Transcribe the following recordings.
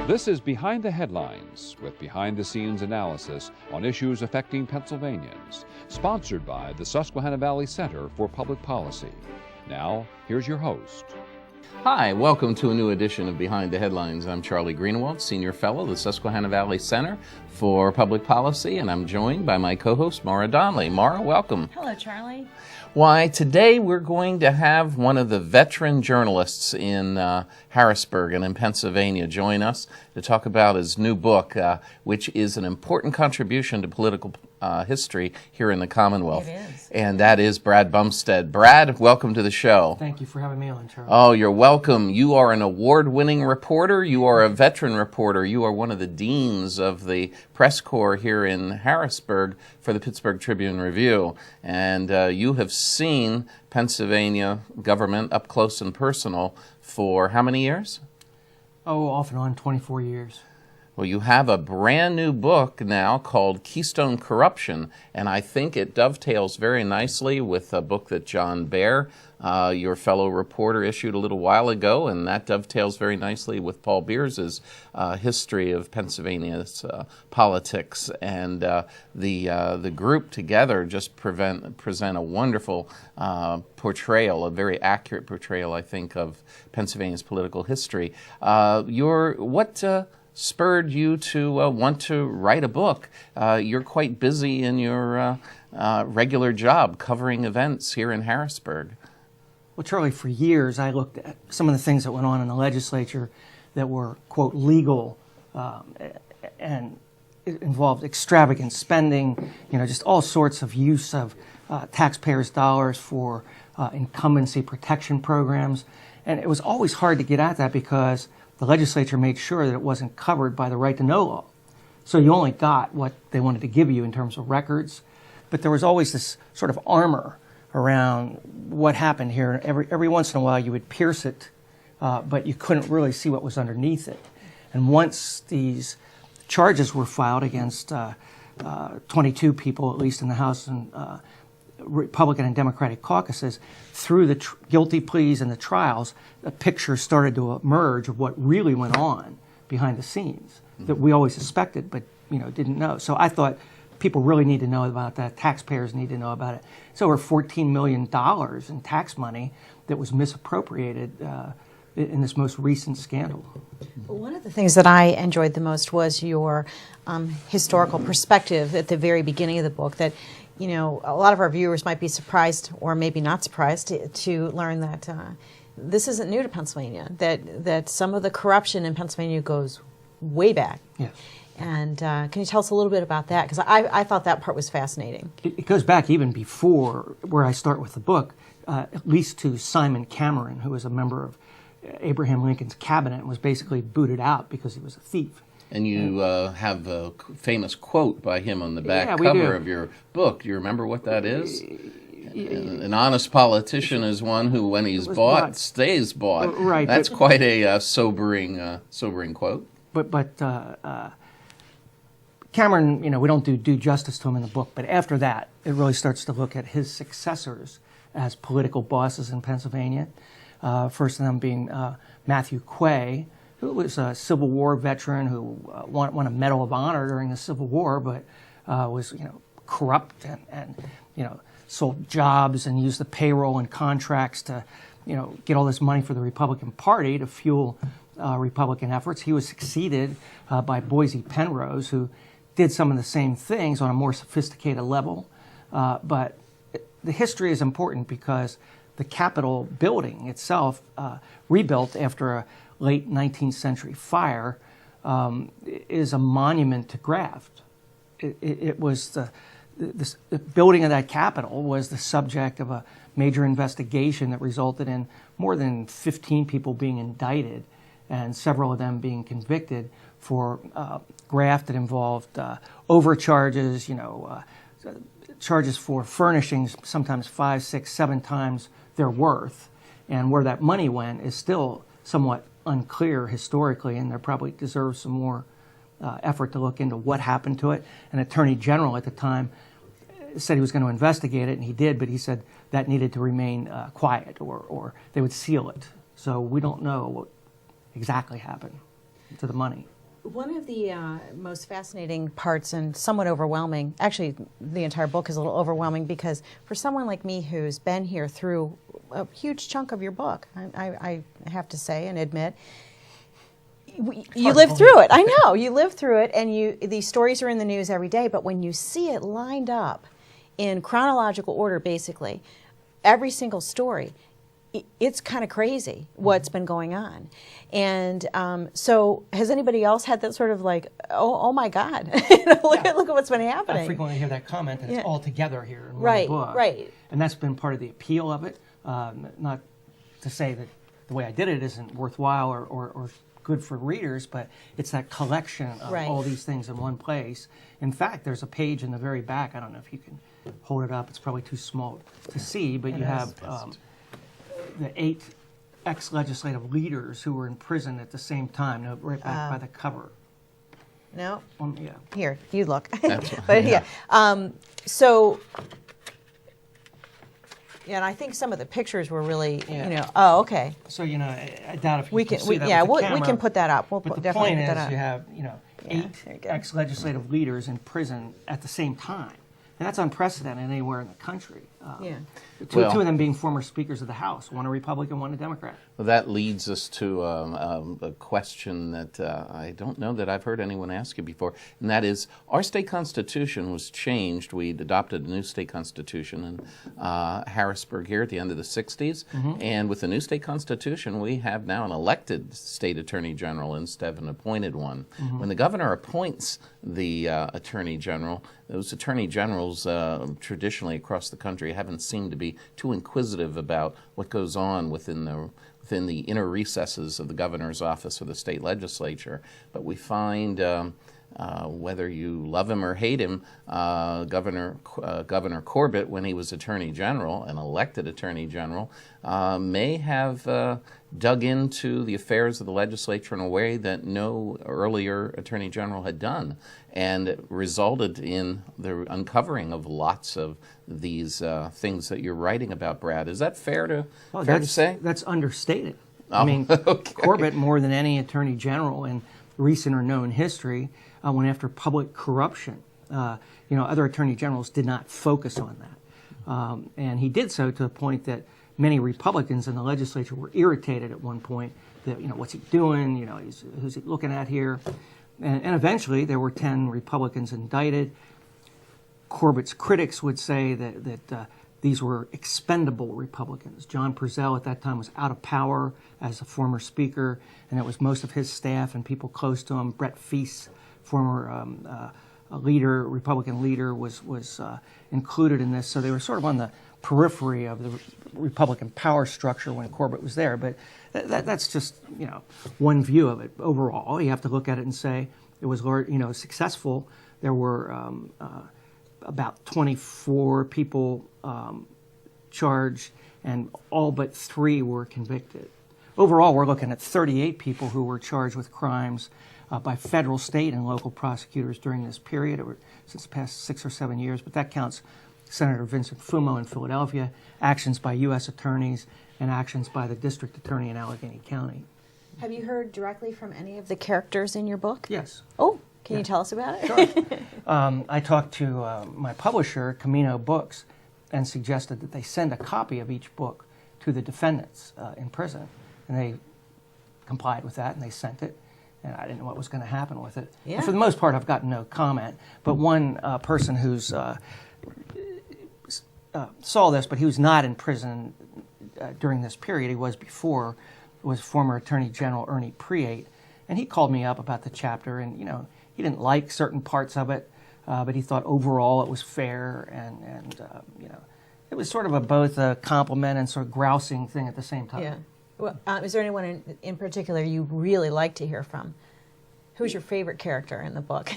This is Behind the Headlines, with behind-the-scenes analysis on issues affecting Pennsylvanians, sponsored by the Susquehanna Valley Center for Public Policy. Now, here's your host. Hi, welcome to a new edition of Behind the Headlines. I'm Charlie Greenewald, Senior Fellow, the Susquehanna Valley Center for Public Policy, and I'm joined by my co-host, Maura Donnelly. Maura, welcome. Hello, Charlie. Why, today we're going to have one of the veteran journalists in Harrisburg and in Pennsylvania join us to talk about his new book, which is an important contribution to political history here in the Commonwealth. It is. And that is Brad Bumsted. Brad, welcome to the show. Thank you for having me on, Charlie. Oh, you're welcome. You are an award-winning reporter. You are a veteran reporter. You are one of the deans of the press corps here in Harrisburg for the Pittsburgh Tribune-Review. And you have seen Pennsylvania government up close and personal for how many years? Oh, off and on, 24 years. Well, you have a brand new book now called Keystone Corruption, and I think it dovetails very nicely with a book that John Baer, your fellow reporter, issued a little while ago, and that dovetails very nicely with Paul Beers's history of Pennsylvania's politics. And the group together just present a wonderful portrayal, a very accurate portrayal, I think, of Pennsylvania's political history. What spurred you to want to write a book? You're quite busy in your regular job covering events here in Harrisburg. Well, Charlie, for years I looked at some of the things that went on in the legislature that were, quote, legal, and it involved extravagant spending, just all sorts of use of taxpayers' dollars for incumbency protection programs. And it was always hard to get at that because the legislature made sure that it wasn't covered by the right to know law. So you only got what they wanted to give you in terms of records. But there was always this sort of armor around what happened here. Every once in a while you would pierce it, but you couldn't really see what was underneath it. And once these charges were filed against 22 people, at least in the House and Republican and Democratic caucuses, through the guilty pleas and the trials, a picture started to emerge of what really went on behind the scenes that we always suspected but didn't know. So I thought people really need to know about that. Taxpayers need to know about it. It's over $14 million in tax money that was misappropriated in this most recent scandal. One of the things that I enjoyed the most was your historical perspective at the very beginning of the book, that a lot of our viewers might be surprised, or maybe not surprised, to learn that this isn't new to Pennsylvania, that some of the corruption in Pennsylvania goes way back. Yes. And can you tell us a little bit about that? Because I thought that part was fascinating. It goes back even before where I start with the book, at least to Simon Cameron, who was a member of Abraham Lincoln's cabinet and was basically booted out because he was a thief. And you have a famous quote by him on the back cover of your book. Do you remember what that is? An honest politician is one who, when he's bought, stays bought. Right. That's quite a sobering quote. But Cameron, we don't do justice to him in the book, but after that, it really starts to look at his successors as political bosses in Pennsylvania. First of them being Matthew Quay, who was a Civil War veteran who won a Medal of Honor during the Civil War, but was corrupt and sold jobs and used the payroll and contracts to get all this money for the Republican Party to fuel Republican efforts. He was succeeded by Boise Penrose, who did some of the same things on a more sophisticated level. But the history is important because the Capitol building itself, rebuilt after a late 19th century fire, is a monument to graft. It was the building of that Capitol was the subject of a major investigation that resulted in more than 15 people being indicted and several of them being convicted for graft that involved overcharges, charges for furnishings sometimes 5, 6, 7 times their worth. And where that money went is still somewhat unclear historically, and there probably deserves some more effort to look into what happened to it. An attorney general at the time said he was going to investigate it, and he did, but he said that needed to remain quiet, or they would seal it. So we don't know what exactly happened to the money. One of the most fascinating parts and somewhat overwhelming, actually the entire book is a little overwhelming because for someone like me who's been here through a huge chunk of your book, I have to say and admit, you live through it. I know, you live through it, and these stories are in the news every day, but when you see it lined up in chronological order, basically, every single story, it's kind of crazy what's been going on. And so has anybody else had that sort of like, oh my God, look at what's been happening? I frequently hear that comment that it's all together here in one book. Right. And that's been part of the appeal of it. Not to say that the way I did it isn't worthwhile or good for readers, but it's that collection of all these things in one place. In fact, there's a page in the very back. I don't know if you can hold it up. It's probably too small to see, but you have the 8 ex-legislative leaders who were in prison at the same time, right back by the cover. No? Yeah. Here, you look. That's right. But yeah. So, yeah, and I think some of the pictures were really, oh, okay. So, I doubt if you we can can see that with the camera. we can put that up. We'll But the definitely point put is that up. you have, 8 ex-legislative leaders in prison at the same time. And that's unprecedented anywhere in the country. Two of them being former speakers of the House, one a Republican, one a Democrat. Well, that leads us to a question that I don't know that I've heard anyone ask you before, and that is, our state constitution was changed. We adopted a new state constitution in Harrisburg here at the end of the 60s, and with the new state constitution, we have now an elected state attorney general instead of an appointed one. When the governor appoints the attorney general, those attorney generals traditionally across the country haven't seemed to be too inquisitive about what goes on within the inner recesses of the governor's office or the state legislature. But we find, whether you love him or hate him, Governor Corbett, when he was Attorney General, an elected Attorney General, may have dug into the affairs of the legislature in a way that no earlier Attorney General had done, and it resulted in the uncovering of lots of these things that you're writing about, Brad. Is that fair to say? That's understated. Oh, I mean, okay. Corbett, more than any Attorney General in recent or known history, went after public corruption. Other Attorney Generals did not focus on that. And he did so to the point that many Republicans in the legislature were irritated at one point that, what's he doing? Who's he looking at here? And eventually there were 10 Republicans indicted. Corbett's critics would say that these were expendable Republicans. John Purcell at that time was out of power as a former speaker, and it was most of his staff and people close to him. Brett Feast, former Republican leader, was included in this. So they were sort of on the periphery of the Republican power structure when Corbett was there. But that's just one view of it. Overall, you have to look at it and say it was successful. There were about 24 people charged, and all but 3 were convicted. Overall, we're looking at 38 people who were charged with crimes by federal, state, and local prosecutors during this period, since the past 6 or 7 years. But that counts Senator Vincent Fumo in Philadelphia, actions by U.S. attorneys, and actions by the district attorney in Allegheny County. Have you heard directly from any of the characters in your book? Yes. Oh, can you tell us about it? Sure. I talked to my publisher, Camino Books, and suggested that they send a copy of each book to the defendants in prison. And they complied with that, and they sent it. And I didn't know what was going to happen with it. Yeah. And for the most part, I've gotten no comment. But one person who's saw this, but he was not in prison during this period. He was before, was former Attorney General Ernie Priate. And he called me up about the chapter, and he didn't like certain parts of it, but he thought overall it was fair, and it was sort of both a compliment and sort of grousing thing at the same time. Yeah. Well, is there anyone in particular you really like to hear from? Who's your favorite character in the book?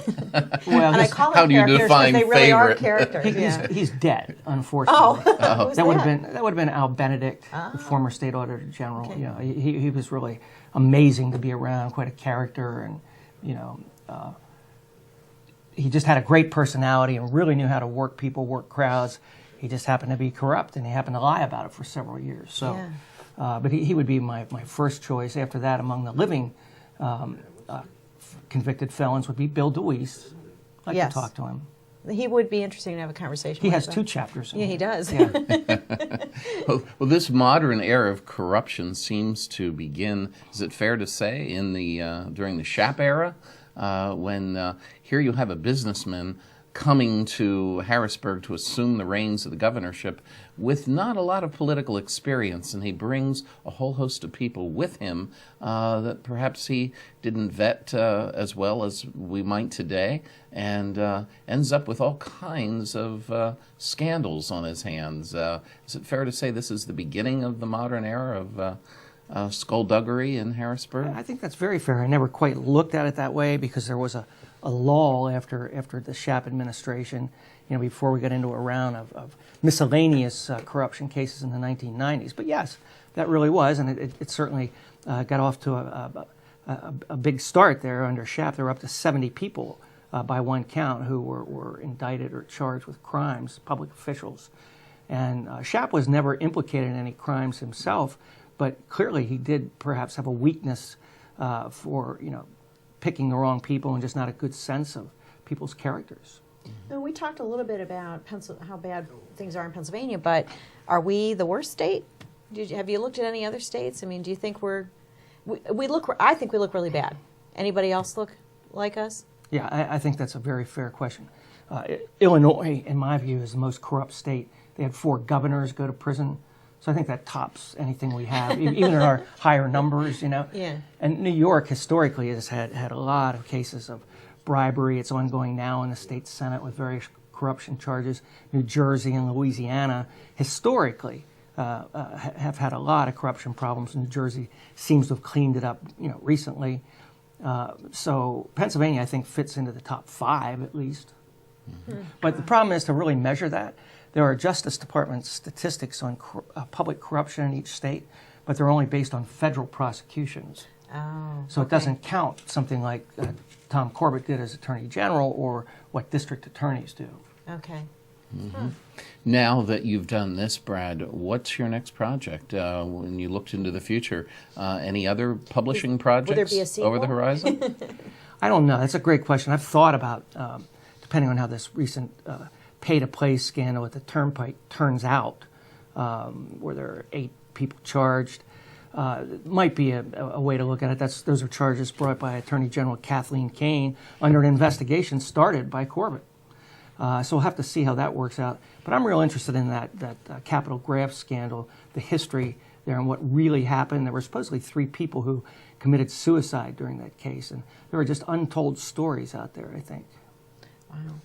Well, and I call them how do you characters define because they really are favorite? characters. He's dead, unfortunately. Oh, that would have been Al Benedict, the former state auditor general. Okay. He was really amazing to be around, quite a character, and he just had a great personality and really knew how to work people, work crowds. He just happened to be corrupt, and he happened to lie about it for several years. So, but he would be my first choice. After that, among the living convicted felons would be Bill DeWeese. I'd like Yes. to talk to him. He would be interesting to have a conversation He with. has though. 2 chapters. in Yeah, it. he does. Yeah. Well, this modern era of corruption seems to begin, is it fair to say, in the during the Shap era, when here you have a businessman coming to Harrisburg to assume the reins of the governorship with not a lot of political experience, and he brings a whole host of people with him that perhaps he didn't vet as well as we might today, and ends up with all kinds of scandals on his hands. Is it fair to say this is the beginning of the modern era of skullduggery in Harrisburg? I think that's very fair. I never quite looked at it that way because there was a lull after the Shap administration, before we got into a round of miscellaneous corruption cases in the 1990s. But yes, that really was, and it certainly got off to a big start there under Shap. There were up to 70 people by one count who were indicted or charged with crimes, public officials. And Shap was never implicated in any crimes himself, but clearly he did perhaps have a weakness for, picking the wrong people and just not a good sense of people's characters. And we talked a little bit about how bad things are in Pennsylvania, but are we the worst state? Have you looked at any other states? I mean, do you think I think we look really bad. Anybody else look like us? Yeah, I think that's a very fair question. Illinois, in my view, is the most corrupt state. They had 4 governors go to prison. So I think that tops anything we have, even in our higher numbers, Yeah. And New York historically has had a lot of cases of bribery. It's ongoing now in the state Senate with various corruption charges. New Jersey and Louisiana historically have had a lot of corruption problems. New Jersey seems to have cleaned it up, recently. So Pennsylvania, I think, fits into the top 5 at least. Mm-hmm. But the problem is to really measure that. There are Justice Department statistics on public corruption in each state, but they're only based on federal prosecutions. Oh, So it doesn't count something like Tom Corbett did as Attorney General or what district attorneys do. Okay. Mm-hmm. Now that you've done this, Brad, what's your next project when you looked into the future? Any other publishing projects be a sequel? over the horizon? I don't know. That's a great question. I've thought about, depending on how this recent pay-to-play scandal at the Turnpike turns out, where there are 8 people charged, might be a way to look at it. Those are charges brought by Attorney General Kathleen Kane under an investigation started by Corbett. So we'll have to see how that works out. But I'm real interested in that capital graft scandal, the history there and what really happened. There were supposedly 3 people who committed suicide during that case, and there are just untold stories out there, I think. Wow.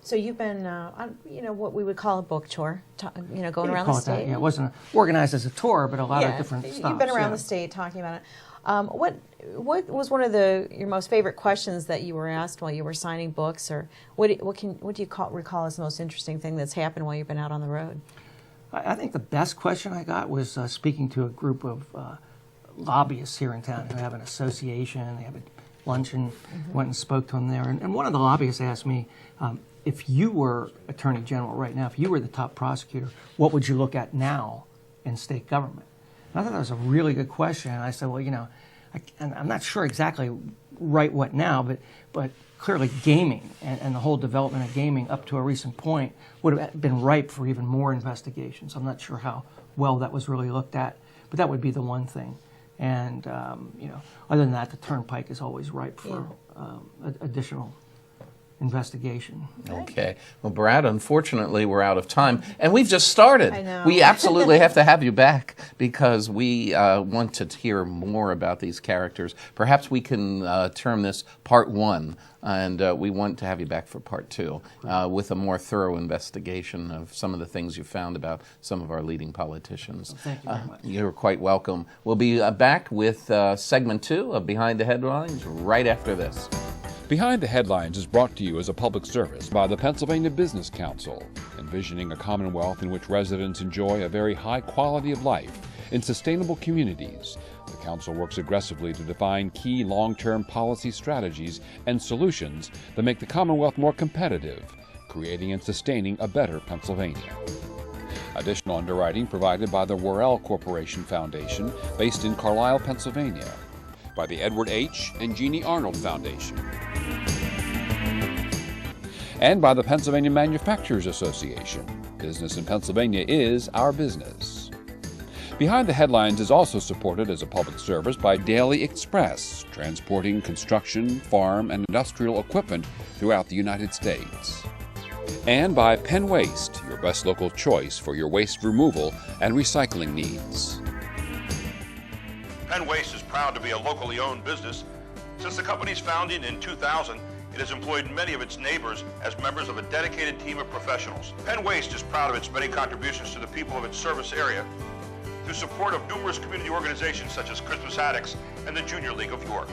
So you've been, what we would call a book tour, going around the Call it that. state. Yeah, it wasn't organized as a tour, but a lot of different stops. You've been around yeah. the state talking about it. What was one of your most favorite questions that you were asked while you were signing books, or what do you recall as the most interesting thing that's happened while you've been out on the road? I think the best question I got was speaking to a group of lobbyists here in town who have an association. They have a luncheon. Went and spoke to them there, and one of the lobbyists asked me, if you were Attorney General right now, if you were the top prosecutor, what would you look at now in state government? And I thought that was a really good question. And I said, well, I'm not sure exactly right what now, but clearly gaming and the whole development of gaming up to a recent point would have been ripe for even more investigations. I'm not sure how well that was really looked at, but that would be the one thing. And, other than that, the Turnpike is always ripe for additional investigation. Okay. Well, Brad, unfortunately, we're out of time, and we've just started. I know. We absolutely have to have you back because we want to hear more about these characters. Perhaps we can term this Part 1, and we want to have you back for Part 2 with a more thorough investigation of some of the things you found about some of our leading politicians. Well, thank you very much. You're quite welcome. We'll be back with Segment 2 of Behind the Headlines right after this. Behind the Headlines is brought to you as a public service by the Pennsylvania Business Council, envisioning a commonwealth in which residents enjoy a very high quality of life in sustainable communities. The Council works aggressively to define key long-term policy strategies and solutions that make the Commonwealth more competitive, creating and sustaining a better Pennsylvania. Additional underwriting provided by the Worrell Corporation Foundation, based in Carlisle, Pennsylvania. by the Edward H. and Jeannie Arnold Foundation, and by the Pennsylvania Manufacturers Association. Business in Pennsylvania is our business. Behind the Headlines is also supported as a public service by Daily Express, transporting construction, farm, and industrial equipment throughout the United States. And by Penn Waste, your best local choice for your waste removal and recycling needs. Penn Waste is proud to be a locally owned business. Since the company's founding in 2000, it has employed many of its neighbors as members of a dedicated team of professionals. Penn Waste is proud of its many contributions to the people of its service area through support of numerous community organizations such as Christmas Addicts and the Junior League of York.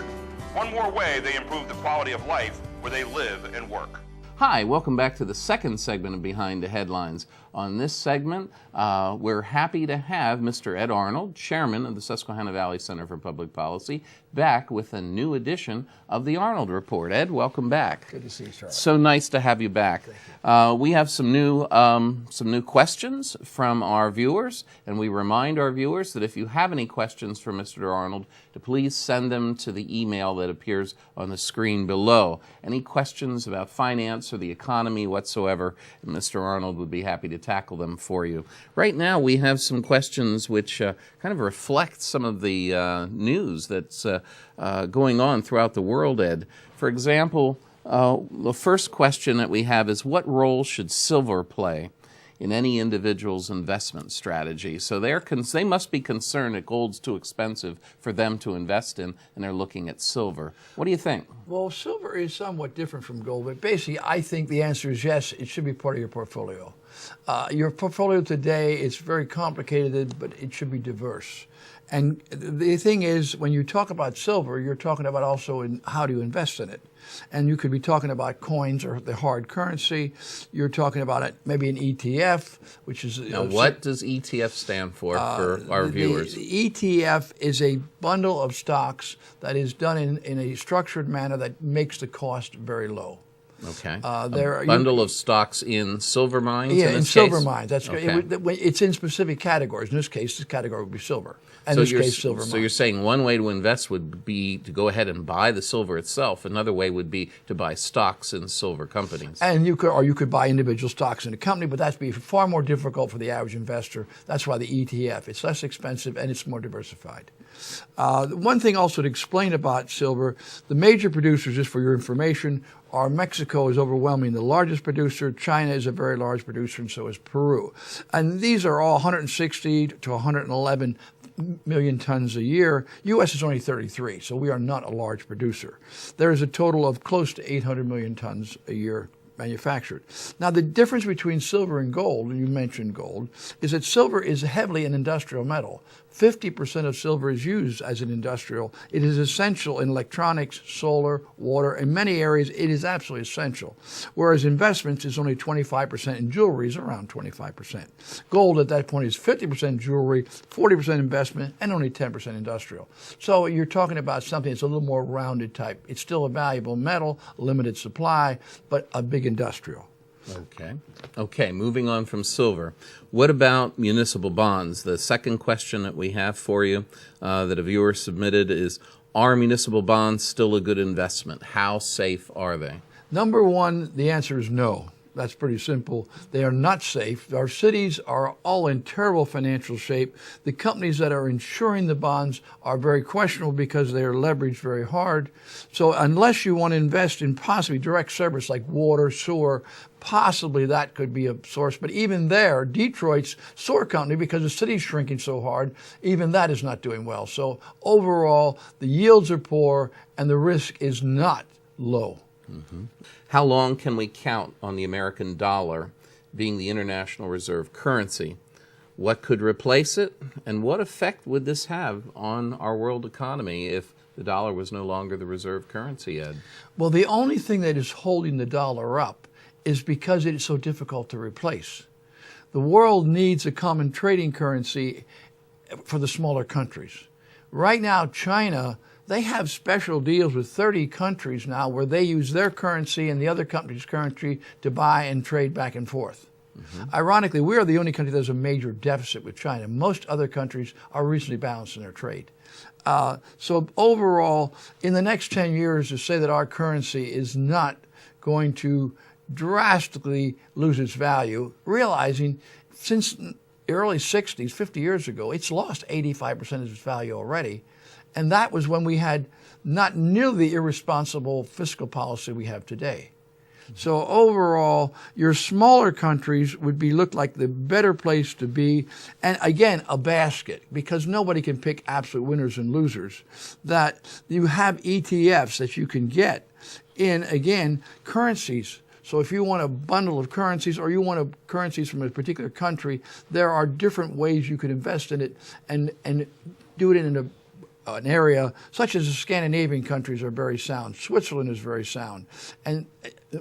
One more way they improve the quality of life where they live and work. Hi, welcome back to the second segment of Behind the Headlines. On this segment, we're happy to have Mr. Ed Arnold, chairman of the Susquehanna Valley Center for Public Policy, back with a new edition of the Arnold Report. Ed, welcome back. Good to see you, Charlie. So nice to have you back. We have some new questions from our viewers, and we remind our viewers that if you have any questions for Mr. Arnold, to please send them to the email that appears on the screen below. Any questions about finance or the economy whatsoever, Mr. Arnold would be happy to tackle them for you. Right now we have some questions which kind of reflect some of the news that's going on throughout the world, Ed. For example, the first question that we have is, what role should silver play in any individual's investment strategy? So they must be concerned that gold's too expensive for them to invest in, and they're looking at silver. What do you think? Well, silver is somewhat different from gold, but basically I think the answer is yes, it should be part of your portfolio. Your portfolio today is very complicated, but it should be diverse. And the thing is, when you talk about silver, you're talking about also how do you invest in it. And you could be talking about coins or the hard currency. You're talking about it, maybe an ETF, which is... Now, what does ETF stand for our viewers? The ETF is a bundle of stocks that is done in a structured manner that makes the cost very low. Okay. A bundle of stocks in silver mines? Yeah, in silver case? Mines. That's okay. It's in specific categories. In this case, this category would be silver. And so in this case, silver mines. So you're saying one way to invest would be to go ahead and buy the silver itself. Another way would be to buy stocks in silver companies. And you could buy individual stocks in a company, but that'd be far more difficult for the average investor. That's why the ETF, it's less expensive and it's more diversified. One thing also to explain about silver, the major producers, just for your information, are Mexico is overwhelming the largest producer, China is a very large producer, and so is Peru. And these are all 160 to 111 million tons a year. U.S. is only 33, so we are not a large producer. There is a total of close to 800 million tons a year manufactured. Now, the difference between silver and gold, and you mentioned gold, is that silver is heavily an industrial metal. 50% of silver is used as an industrial. It is essential in electronics, solar, water. In many areas, it is absolutely essential. Whereas investments is only 25%, and jewelry is around 25%. Gold at that point is 50% jewelry, 40% investment, and only 10% industrial. So you're talking about something that's a little more rounded type. It's still a valuable metal, limited supply, but a big industrial. Okay, moving on from silver. What about municipal bonds? The second question that we have for you that a viewer submitted is, are municipal bonds still a good investment? How safe are they? Number one, the answer is no. That's pretty simple. They are not safe. Our cities are all in terrible financial shape. The companies that are insuring the bonds are very questionable because they are leveraged very hard. So unless you want to invest in possibly direct service like water, sewer, possibly that could be a source. But even there, Detroit's sewer company, because the city's shrinking so hard, even that is not doing well. So overall, the yields are poor and the risk is not low. Mm-hmm. How long can we count on the American dollar being the international reserve currency? What could replace it? And what effect would this have on our world economy if the dollar was no longer the reserve currency, Ed? Well, the only thing that is holding the dollar up is because it is so difficult to replace. The world needs a common trading currency for the smaller countries. Right now, China, they have special deals with 30 countries now where they use their currency and the other country's currency to buy and trade back and forth. Ironically, we are the only country that has a major deficit with China. Most other countries are reasonably balanced in their trade. So overall, in the next 10 years, to say that our currency is not going to drastically lose its value, realizing since the early 60s, 50 years ago, it's lost 85% of its value already. And that was when we had not nearly the irresponsible fiscal policy we have today. So overall, your smaller countries would be look like the better place to be. And again, a basket, because nobody can pick absolute winners and losers. That you have ETFs that you can get in, again, currencies. So if you want a bundle of currencies or you want currencies from a particular country, there are different ways you could invest in it and do it in an area such as the Scandinavian countries are very sound. Switzerland is very sound. And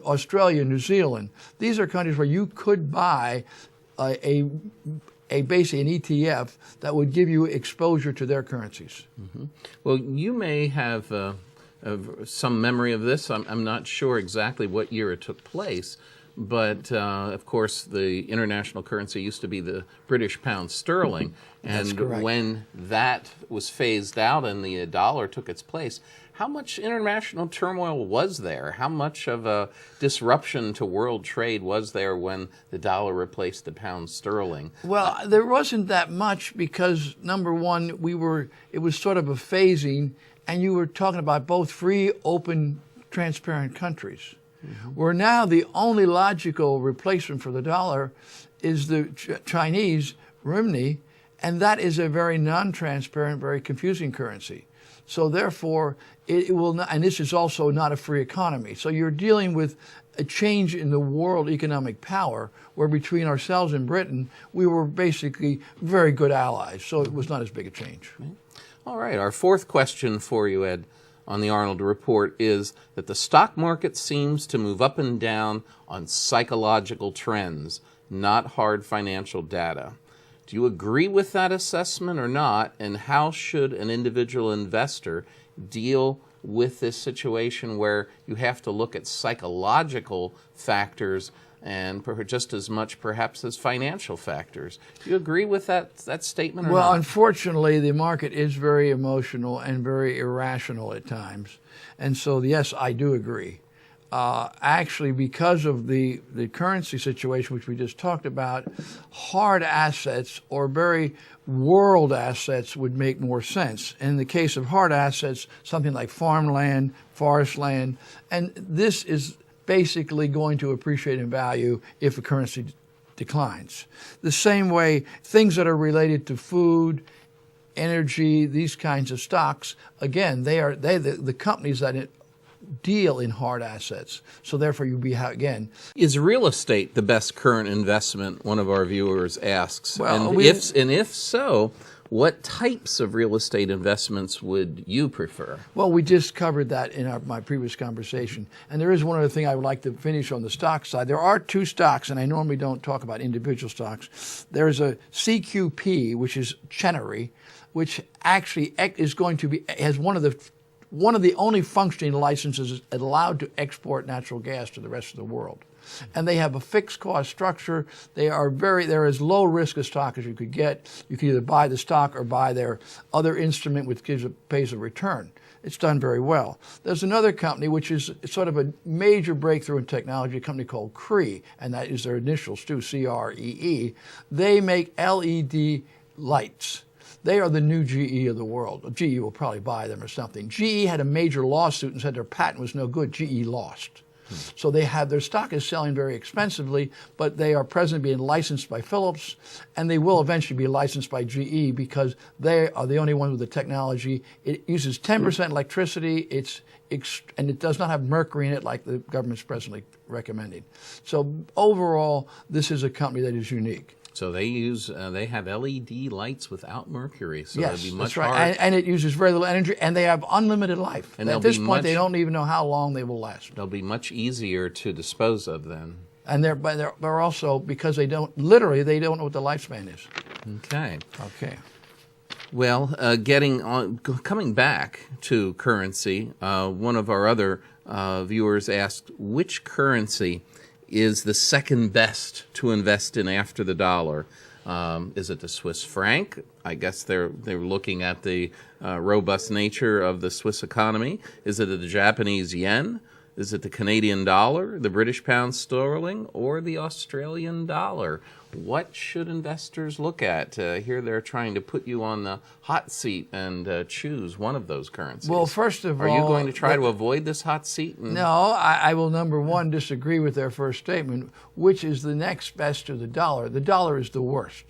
Australia, New Zealand, these are countries where you could buy basically an ETF that would give you exposure to their currencies. Well, you may have some memory of this. I'm not sure exactly what year it took place, but of course the international currency used to be the British pound sterling, and when that was phased out and the dollar took its place, how much international turmoil was there? How much of a disruption to world trade was there when the dollar replaced the pound sterling? Well, there wasn't that much because, number one, it was sort of a phasing, and you were talking about both free, open, transparent countries. Where now the only logical replacement for the dollar is the Chinese renminbi, and that is a very non-transparent, very confusing currency. So therefore, it will not, and this is also not a free economy. So you're dealing with a change in the world economic power, where between ourselves and Britain, we were basically very good allies. So it was not as big a change. All right, our fourth question for you, Ed, on the Arnold Report is that the stock market seems to move up and down on psychological trends, not hard financial data. Do you agree with that assessment or not? And how should an individual investor deal with this situation where you have to look at psychological factors and just as much perhaps as financial factors? Do you agree with that statement or not? Well, unfortunately, the market is very emotional and very irrational at times. And so, yes, I do agree. Actually, because of the currency situation, which we just talked about, hard assets or very world assets would make more sense. In the case of hard assets, something like farmland, forest land, and this is basically going to appreciate in value if the currency declines. The same way, things that are related to food, energy, these kinds of stocks, again, the companies that deal in hard assets. So therefore, is real estate the best current investment? One of our viewers asks. Well, if so, what types of real estate investments would you prefer? Well, we just covered that in my previous conversation. And there is one other thing I would like to finish on the stock side. There are two stocks, and I normally don't talk about individual stocks. There's a CQP, which is Chenery, which actually is going to be, has one of the only functioning licenses allowed to export natural gas to the rest of the world. And they have a fixed cost structure. They're as low risk a stock as you could get. You can either buy the stock or buy their other instrument which pays a return. It's done very well. There's another company which is sort of a major breakthrough in technology, a company called Cree, and that is their initials too, CREE. They make LED lights. They are the new GE of the world. GE will probably buy them or something. GE had a major lawsuit and said their patent was no good. GE lost. So their stock is selling very expensively, but they are presently being licensed by Philips, and they will eventually be licensed by GE because they are the only ones with the technology. It uses 10% electricity, and it does not have mercury in it like the government's presently recommending. So overall, this is a company that is unique. So they have LED lights without mercury. So yes, it'd be much that's right. harder. And it uses very little energy, and they have unlimited life. And at this point, they don't even know how long they will last. They'll be much easier to dispose of then. And they're also, because they don't know what the lifespan is. Okay. Well, coming back to currency, one of our other viewers asked, which currency is the second best to invest in after the dollar? Is it the Swiss franc? I guess they're looking at the robust nature of the Swiss economy. Is it the Japanese yen? Is it the Canadian dollar, the British pound sterling, or the Australian dollar? What should investors look at? Here they're trying to put you on the hot seat and choose one of those currencies. Well, first of all... Are you going to try to avoid this hot seat? No, I will, number one, disagree with their first statement, which is the next best to the dollar. The dollar is the worst.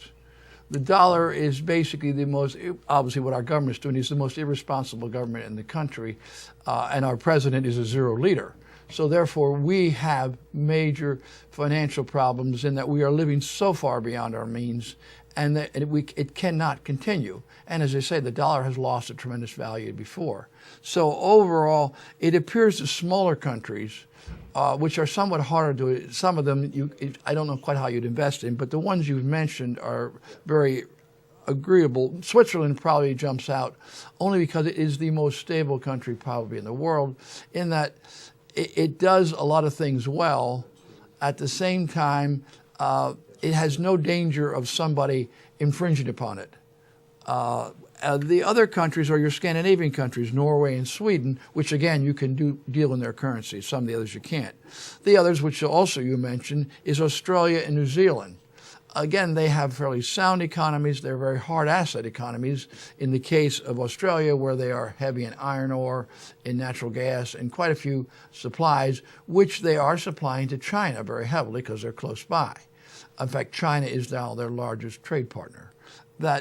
The dollar is basically the most, obviously what our government's doing is the most irresponsible government in the country, and our president is a zero leader. So therefore, we have major financial problems in that we are living so far beyond our means, and that it cannot continue. And as I say, the dollar has lost a tremendous value before. So overall, it appears that smaller countries, which are somewhat harder to, some of them, I don't know quite how you'd invest in, but the ones you've mentioned are very agreeable. Switzerland probably jumps out only because it is the most stable country probably in the world, in that it does a lot of things well. At the same time, it has no danger of somebody infringing upon it. The other countries are your Scandinavian countries, Norway and Sweden, which again you can deal in their currency. Some of the others you can't. The others, which also you mentioned, is Australia and New Zealand. Again, they have fairly sound economies. They're very hard asset economies. In the case of Australia, where they are heavy in iron ore, in natural gas, and quite a few supplies, which they are supplying to China very heavily because they're close by. In fact, China is now their largest trade partner.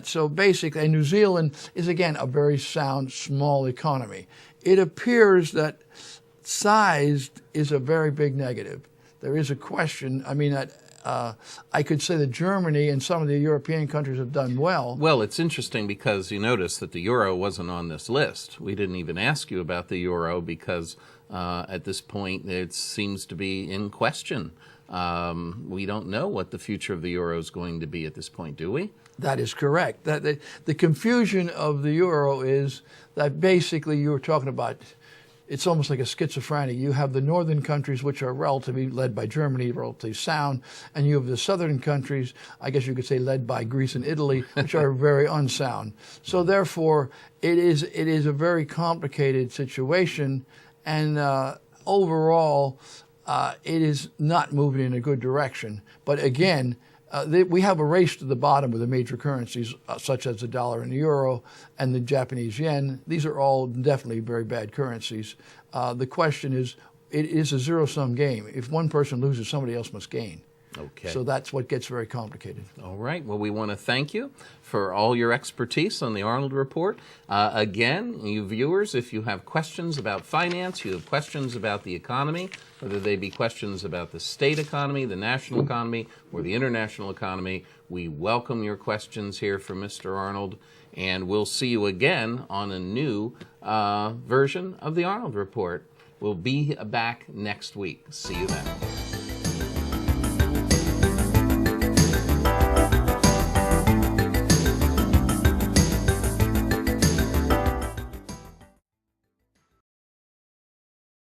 So basically, New Zealand is, again, a very sound, small economy. It appears that size is a very big negative. There is a question, I could say that Germany and some of the European countries have done well. Well, it's interesting because you notice that the euro wasn't on this list. We didn't even ask you about the euro because at this point it seems to be in question. We don't know what the future of the euro is going to be at this point, do we? That is correct. The confusion of the euro is that basically you were talking about, it's almost like a schizophrenia. You have the northern countries, which are relatively led by Germany, relatively sound, and you have the southern countries, I guess you could say led by Greece and Italy, which are very unsound. So therefore, it is a very complicated situation, and overall, it is not moving in a good direction. But again, we have a race to the bottom with the major currencies, such as the dollar and the euro and the Japanese yen. These are all definitely very bad currencies. The question is, it is a zero-sum game. If one person loses, somebody else must gain. Okay. So that's what gets very complicated. All right. Well, we want to thank you for all your expertise on the Arnold Report. Again, you viewers, if you have questions about finance, you have questions about the economy, whether they be questions about the state economy, the national economy, or the international economy, we welcome your questions here for Mr. Arnold. And we'll see you again on a new version of the Arnold Report. We'll be back next week. See you then.